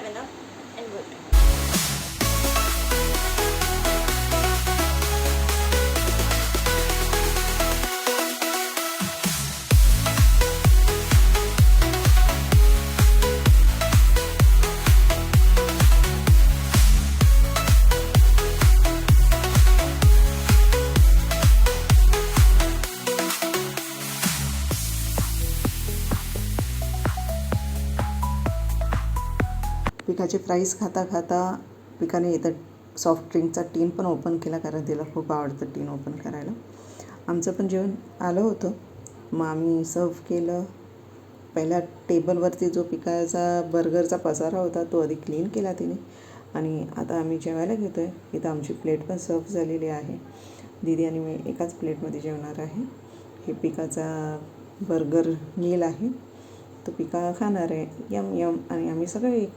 have enough and good. पिकाचे fries खाता खाता पिकाने इथं सॉफ्ट ड्रिंकचा टीन पण ओपन केला, कारण तिला खूप आवडतं टीन ओपन करायला. आमचं पण जेवण आलं होतं, मग आम्ही सर्व केलं. पहिल्या टेबलवरती जो पिकाचा बर्गरचा पसारा होता तो आधी क्लीन केला तिने, आणि आता आम्ही जेवायला घेतो आहे. इथं आमची प्लेट पण सर्व झालेली आहे. दीदी आणि मी एकाच प्लेटमध्ये जेवणार आहे. हे पिकाचा बर्गर मील आहे, तो पिका खाणार आहे. Yum yum. आणि आम्ही सगळे एक